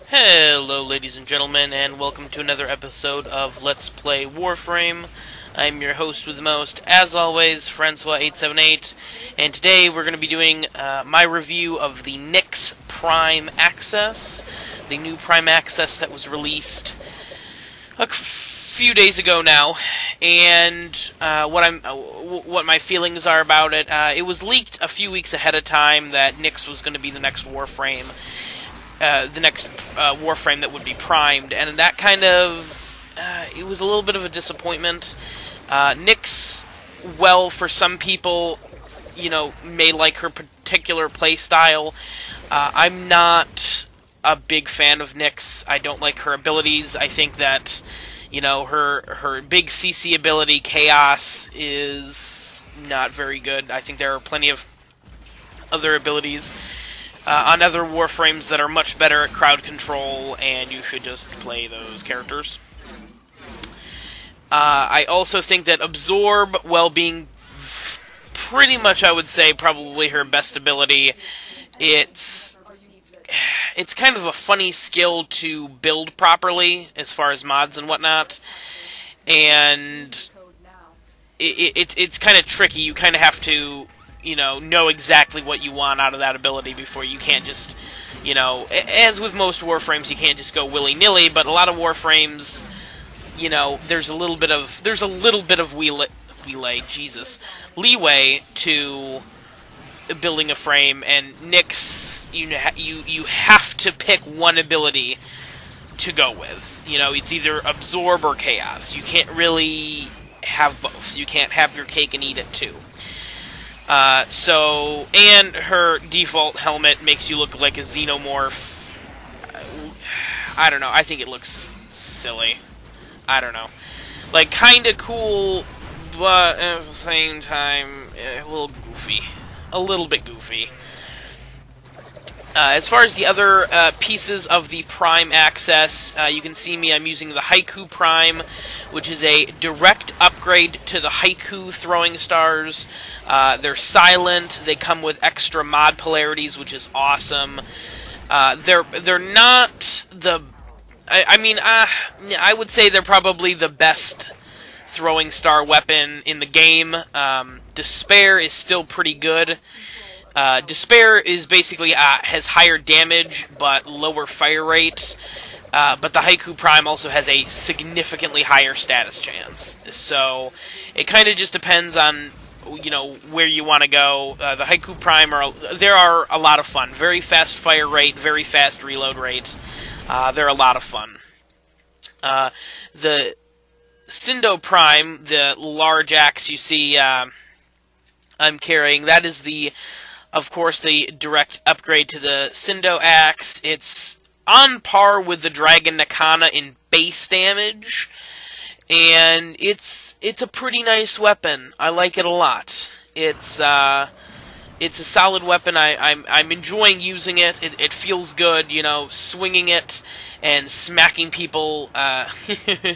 Hello, ladies and gentlemen, and welcome to another episode of Let's Play Warframe. I'm your host with the most, as always, Francois878, and today we're going to be doing my review of the Nyx Prime Access, the new Prime Access that was released a few days ago now, and what my feelings are about it. It was leaked a few weeks ahead of time that Nyx was going to be the next Warframe. Warframe that would be primed, and that kind of, it was a little bit of a disappointment. Nyx, well, for some people, you know, may like her particular playstyle. I'm not a big fan of Nyx. I don't like her abilities. I think that, you know, her big CC ability, Chaos, is not very good. I think there are plenty of other abilities on other Warframes that are much better at crowd control, and you should just play those characters. I also think that Absorb, while being pretty much, I would say, probably her best ability, it's kind of a funny skill to build properly, as far as mods and whatnot, and it's kind of tricky. You kind of have to, you know exactly what you want out of that ability before you can't just, you know, as with most Warframes, you can't just go willy-nilly, but a lot of Warframes, you know, there's a little bit of leeway to building a frame, and Nyx, you have to pick one ability to go with. You know, it's either Absorb or Chaos. You can't really have both. You can't have your cake and eat it too. And her default helmet makes you look like a xenomorph. I don't know, I think it looks silly. I don't know. Like, kinda cool, but at the same time, a little goofy. A little bit goofy. As far as the other pieces of the Prime Access, you can see me, I'm using the Haiku Prime, which is a direct upgrade to the Haiku throwing stars. They're silent, they come with extra mod polarities, which is awesome. They're not the... I would say they're probably the best throwing star weapon in the game. Despair is still pretty good. Despair is basically, has higher damage, but lower fire rates, but the Haiku Prime also has a significantly higher status chance. So, it kind of just depends on, you know, where you want to go. The Haiku Prime, there are a lot of fun. Very fast fire rate, very fast reload rates. They're a lot of fun. The Sindo Prime, the large axe you see I'm carrying, that is of course, the direct upgrade to the Sindo Axe. It's on par with the Dragon Nakana in base damage, and it's a pretty nice weapon. I like it a lot. It's a solid weapon. I'm enjoying using it. It feels good, you know, swinging it and smacking people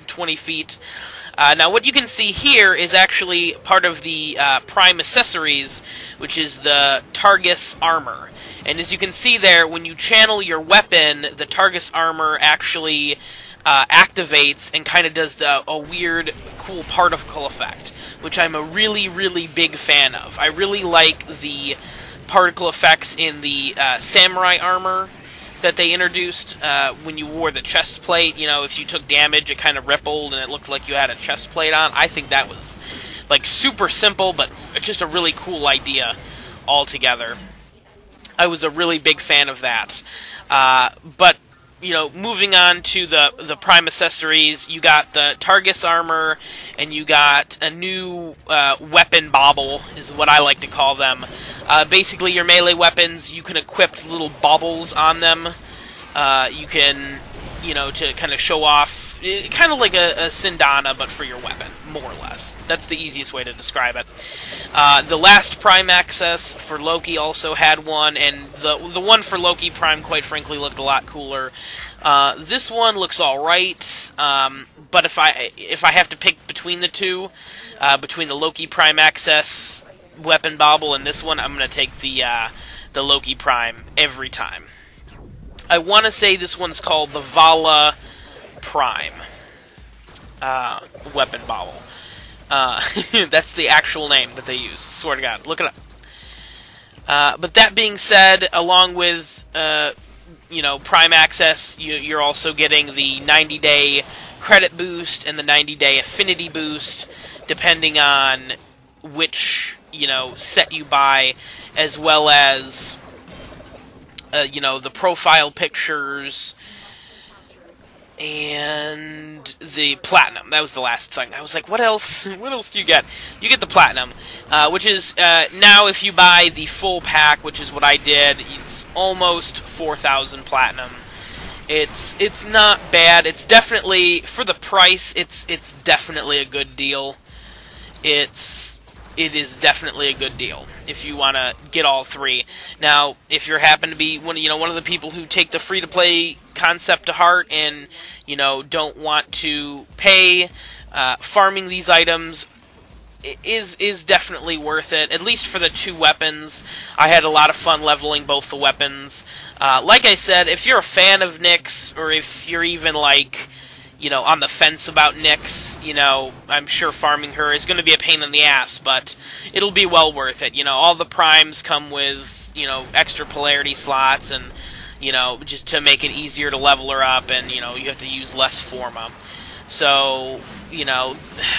20 feet. Now, what you can see here is actually part of the Prime Accessories, which is the Targus Armor. And as you can see there, when you channel your weapon, the Targus Armor actually activates and kind of does a weird, cool particle effect, which I'm a really, really big fan of. I really like the particle effects in the Samurai Armor that they introduced when you wore the chest plate. You know, if you took damage, it kind of rippled and it looked like you had a chest plate on. I think that was, like, super simple, but just a really cool idea altogether. I was a really big fan of that. But, you know, moving on to the Prime Accessories, you got the Targus Armor, and you got a new weapon bauble, is what I like to call them. Basically, your melee weapons, you can equip little baubles on them. You can, you know, to kind of show off, kind of like a Sindana, but for your weapon, more or less. That's the easiest way to describe it. The last Prime Access for Loki also had one, and the one for Loki Prime, quite frankly, looked a lot cooler. This one looks alright, but if I have to pick between the two, between the Loki Prime Access weapon bauble and this one, I'm going to take the Loki Prime every time. I want to say this one's called the Vala Prime weapon bobble. That's the actual name that they use. Swear to God, look it up. But that being said, along with Prime Access, you're also getting the 90-day credit boost and the 90-day affinity boost, depending on which set you buy, as well as the profile pictures and the platinum. That was the last thing. I was like, what else? What else do you get? You get the platinum, which is now if you buy the full pack, which is what I did, it's almost 4,000 platinum. It's not bad. It's definitely, for the price, it's definitely a good deal. It is definitely a good deal if you want to get all three. Now, if you happen to be one of the people who take the free-to-play concept to heart and don't want to pay, farming these items is definitely worth it. At least for the 2 weapons, I had a lot of fun leveling both the weapons. Like I said, if you're a fan of Nyx, or if you're even like on the fence about Nyx, I'm sure farming her is going to be a pain in the ass, but it'll be well worth it. All the primes come with, extra polarity slots, and, just to make it easier to level her up, and, you have to use less Forma. So,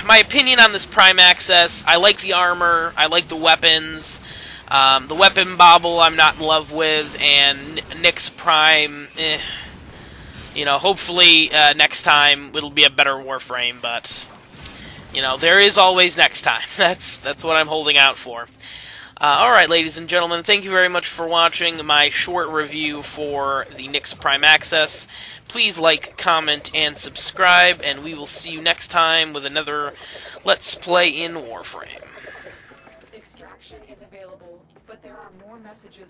my opinion on this Prime Access, I like the armor, I like the weapons, the weapon bobble I'm not in love with, and Nyx Prime, hopefully next time it'll be a better Warframe, but there is always next time. That's what I'm holding out for. Alright, ladies and gentlemen, thank you very much for watching my short review for the Nyx Prime Access. Please like, comment, and subscribe, and we will see you next time with another Let's Play in Warframe. Extraction is available, but there are more messages.